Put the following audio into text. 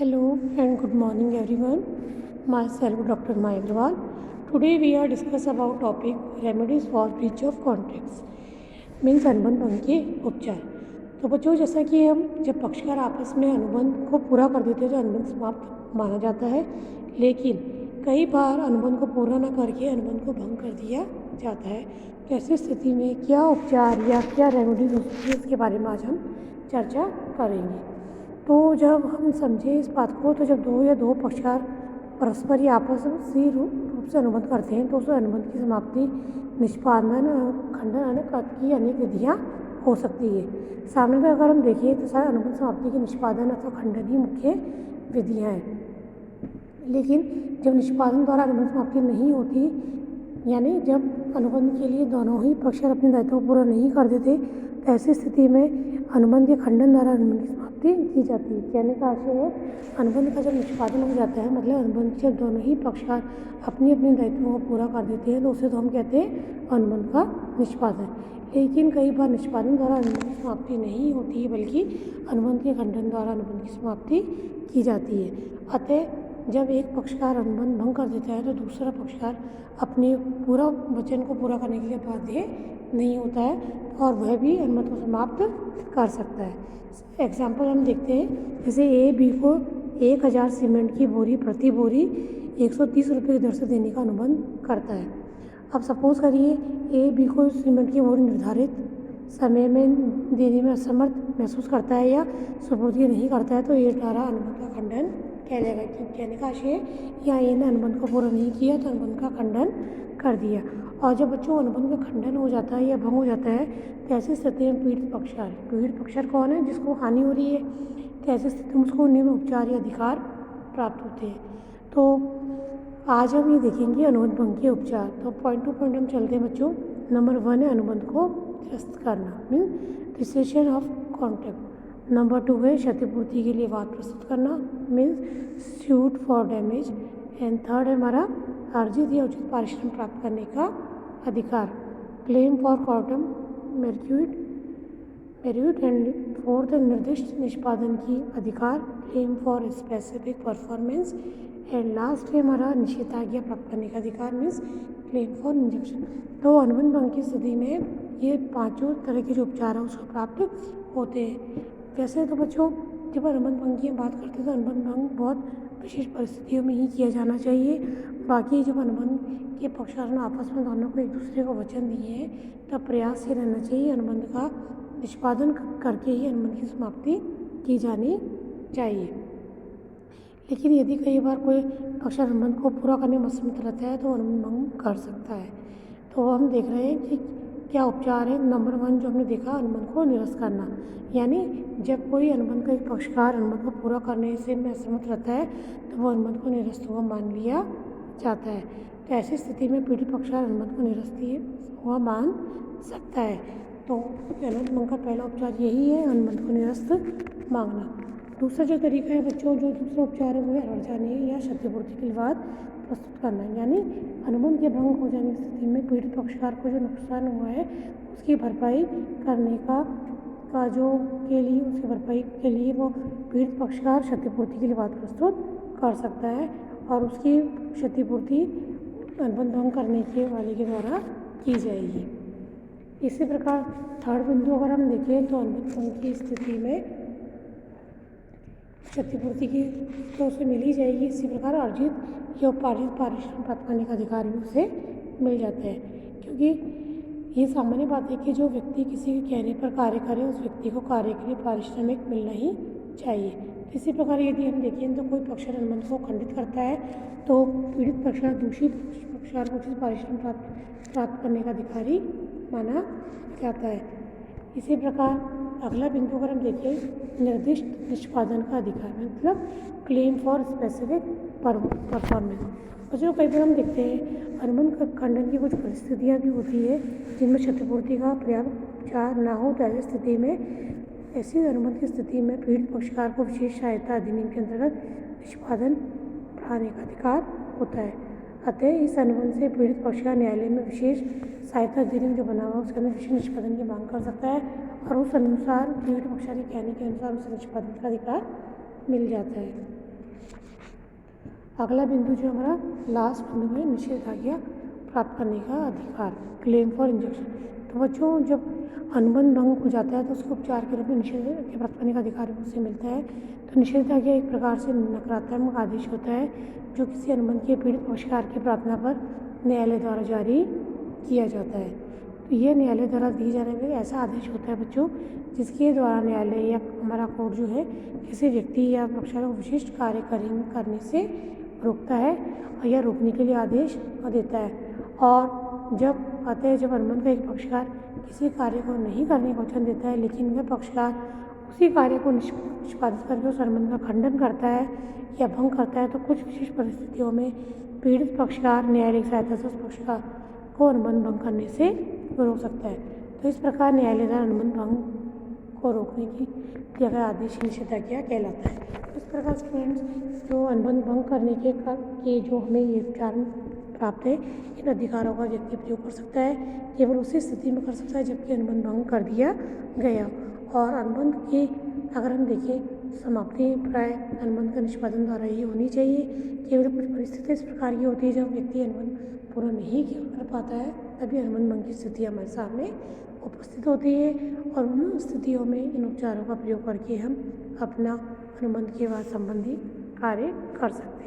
Hello and good morning everyone. Myself Dr. Maya Agrawal. Today we are discuss about topic remedies for breach of contracts means अनुबंध भंग के उपचार। तो बच्चों जैसा कि हम जब पक्षकार आपस में अनुबंध को पूरा कर देते हैं तो अनुबंध समाप्त माना जाता है, लेकिन कई बार अनुबंध को पूरा न करके अनुबंध को भंग कर दिया जाता है। तो ऐसी स्थिति में क्या उपचार या क्या रेमेडीज हो सकती है इसके बारे में आज हम चर्चा करेंगे। तो जब हम समझें इस बात को, तो जब दो पक्षकार परस्पर या आपस में रूप से अनुबंध करते हैं तो उस अनुबंध की समाप्ति, निष्पादन, खंडन की अनेक विधियाँ हो सकती है। सामान्यतः अगर हम देखें तो सारे अनुबंध समाप्ति की निष्पादन अथवा खंडन ही मुख्य विधियाँ हैं, लेकिन जब निष्पादन द्वारा अनुबंध समाप्ति नहीं होती, यानी जब अनुबंध के लिए दोनों ही पक्षकार अपने दायित्व को पूरा नहीं कर देते, तो ऐसी स्थिति में अनुबंध के खंडन द्वारा अनुबंध की समाप्ति की जाती है। कहने का आशय है अनुबंध का जब निष्पादन हो जाता है, मतलब अनुबंध जब दोनों ही पक्षकार अपनी अपनी दायित्वों को पूरा कर देते हैं, तो उसे तो हम कहते हैं अनुबंध का निष्पादन। लेकिन कई बार निष्पादन द्वारा अनुबंध की समाप्ति नहीं होती है, बल्कि अनुबंध के खंडन द्वारा अनुबंध की समाप्ति की जाती है। अतः जब एक पक्षकार अनुबंध भंग कर देता है तो दूसरा पक्षकार अपने पूरा वचन को पूरा करने के लिए बाध्य नहीं होता है और वह भी अनुबंध को समाप्त कर सकता है। एग्जाम्पल हम देखते हैं, जैसे ए बी को 1000 सीमेंट की बोरी प्रति बोरी 130 रुपये की दर से देने का अनुबंध करता है। अब सपोज करिए ए बी को सीमेंट की बोरी निर्धारित समय में देने में असमर्थ महसूस करता है या सुपुर्दगी नहीं करता है, तो ए द्वारा अनुबंध का खंडन कहलाएगा। कहने का आशय या ए ने अनुबंध को पूरा नहीं किया तो अनुबंध का खंडन कर दिया। और जब बच्चों अनुबंध का खंडन हो जाता है या भंग हो जाता है तो ऐसी स्थिति में पीड़ित पक्षकार कौन है, जिसको हानि हो रही है, तो ऐसी स्थिति में उसको निम्न उपचार या अधिकार प्राप्त होते हैं। तो आज हम ये देखेंगे अनुबंध भंग के उपचार। तो पॉइंट टू पॉइंट हम चलते हैं बच्चों। नंबर 1 है अनुबंध को निरस्त करना, means recession of contract. Number 2 है क्षतिपूर्ति के लिए वाद प्रस्तुत करना, means suit for damage. And third है हमारा अर्जित या उचित पारिश्रम प्राप्त करने का अधिकार, claim for quantum merit. And fourth है निर्दिष्ट निष्पादन की अधिकार, claim for specific performance. And last है हमारा निषेधाज्ञा प्राप्त करने का अधिकार, मीन्स क्लेम फॉर इंजंक्शन। तो अनुबंध भंग की स्थिति में ये पांचों तरह के जो उपचार है उसको प्राप्त होते हैं। वैसे तो बच्चों जब अनुबंध भंग की हम बात करते हैं तो अनुबंध भंग बहुत विशेष परिस्थितियों में ही किया जाना चाहिए। बाकी जब अनुबंध के पक्षकारों ने आपस में दोनों को एक दूसरे को वचन दिए हैं तब प्रयास ये रहना चाहिए अनुबंध का निष्पादन करके ही अनुबंध की समाप्ति की जानी चाहिए। लेकिन यदि कई बार कोई पक्षकार अनुबंध को पूरा करने में असमर्थ रहता है तो अनुबंध भंग कर सकता है। तो हम देख रहे हैं कि क्या उपचार है। नंबर 1 जो हमने देखा, अनुबंध को निरस्त करना, यानी जब कोई अनुबंध का एक पक्षकार अनुबंध को पूरा करने से में असमर्थ रहता है तो वो अनुबंध को निरस्त हुआ मान लिया जाता है। तो ऐसी स्थिति में पीड़ित पक्षकार अनुबंध को निरस्त हुआ मान सकता है। तो अनुबंध भंग का पहला उपचार यही है, अनुबंध को निरस्त मांगना। दूसरा जो तरीका है बच्चों, जो दूसरा उपचार है वो है अड़चाने या क्षतिपूर्ति के लिए वाद प्रस्तुत करना, यानी अनुबंध के भंग हो जाने की स्थिति में पीड़ित पक्षकार को जो नुकसान हुआ है उसकी भरपाई करने उसकी भरपाई के लिए वो पीड़ित पक्षकार क्षतिपूर्ति के लिए वाद प्रस्तुत कर सकता है और उसकी क्षतिपूर्ति अनुबंध भंग करने के वाले के द्वारा की जाएगी। इसी प्रकार थर्ड बिंदु अगर हम देखें तो अनुबंध भंग की स्थिति में क्षतिपूर्ति की तो उसे मिल ही जाएगी। इसी प्रकार अर्जित या पारिश्रम प्राप्त करने का अधिकार भी उसे मिल जाता है, क्योंकि ये सामान्य बात है कि जो व्यक्ति किसी के कहने पर कार्य करे उस व्यक्ति को कार्य के लिए पारिश्रमिक मिलना ही चाहिए। इसी प्रकार यदि हम देखें तो कोई पक्षकार अनुबंध को खंडित करता है तो पीड़ित पक्षकार दूसरी पक्षकार को उचित पारिश्रम प्राप्त करने का अधिकारी माना जाता है। इसी प्रकार अगला बिंदु अगर हम देखें, निर्दिष्ट निष्पादन का अधिकार, मतलब क्लेम फॉर स्पेसिफिक परफॉर्मेंस। बच्चों कई बार हम देखते हैं अनुबंध खंडन की कुछ परिस्थितियाँ भी होती है जिनमें क्षतिपूर्ति का पर्याप्त उपचार न हो, तो ऐसी स्थिति में ऐसी अनुबंध की स्थिति में पीड़ित पक्षकार को विशेष सहायता अधिनियम के अंतर्गत निष्पादन बढ़ाने का अधिकार होता है। अतः इस अनुबंध से पीड़ित पक्षकार न्यायालय में विशेष सहायता अधिनियम जो बना हुआ उसके अंदर विशेष निष्पादन की मांग कर सकता है और उस अनुसार पीड़ित पक्षकार के कहने के अनुसार उसे निष्पादन का अधिकार मिल जाता है। अगला बिंदु जो हमारा लास्ट बिंदु है, निषेधाज्ञा प्राप्त करने का अधिकार, क्लेम फॉर इंजेक्शन। तो बच्चों जब अनुबंध भंग हो जाता है तो उसको उपचार के रूप में निषेधाज्ञा प्राप्त करने का अधिकार उसे मिलता है। तो निषेधाज्ञा एक प्रकार से नकारात्मक आदेश होता है जो किसी अनुबंध के पीड़ित पक्षकार की प्रार्थना पर न्यायालय द्वारा जारी किया जाता है। तो ये न्यायालय द्वारा दिए जाने में ऐसा आदेश होता है बच्चों जिसके द्वारा न्यायालय या हमारा कोर्ट जो है किसी व्यक्ति या पक्षकार को विशिष्ट कार्य करने से रोकता है या रोकने के लिए आदेश देता है। और जब अनुबंध का एक पक्षकार किसी कार्य को नहीं करने का वचन देता है लेकिन वह पक्षकार उसी कार्य को निष्पादित करके उस अनुबंध का खंडन करता है या भंग करता है तो कुछ विशेष परिस्थितियों में पीड़ित पक्षकार न्यायालय की सहायता से उस पक्षकार को अनुबंध भंग करने से रोक सकता है। तो इस प्रकार न्यायालय द्वारा अनुबंध भंग को रोकने की दिया गया आदेश निषेधाज्ञा कहलाता है। इस प्रकार स्टूडेंट्स जो अनुबंध भंग करने के जो हमें ये उपचार प्राप्त है इन अधिकारों का व्यक्ति प्रयोग कर सकता है, केवल उसी स्थिति में कर सकता है जबकि अनुबंध भंग कर दिया गया। और अनुबंध की अगर हम देखें समाप्ति प्राय अनुबंध का निष्पादन द्वारा ही होनी चाहिए। केवल कुछ परिस्थितियाँ इस प्रकार की होती है जब व्यक्ति अनुबंध पूरा नहीं कर पाता है तभी अनुबंध भंग की स्थिति हमारे सामने उपस्थित होती है और उन स्थितियों में इन उपचारों का प्रयोग करके हम अपना अनुबंध के बाद संबंधी कार्य कर सकते हैं।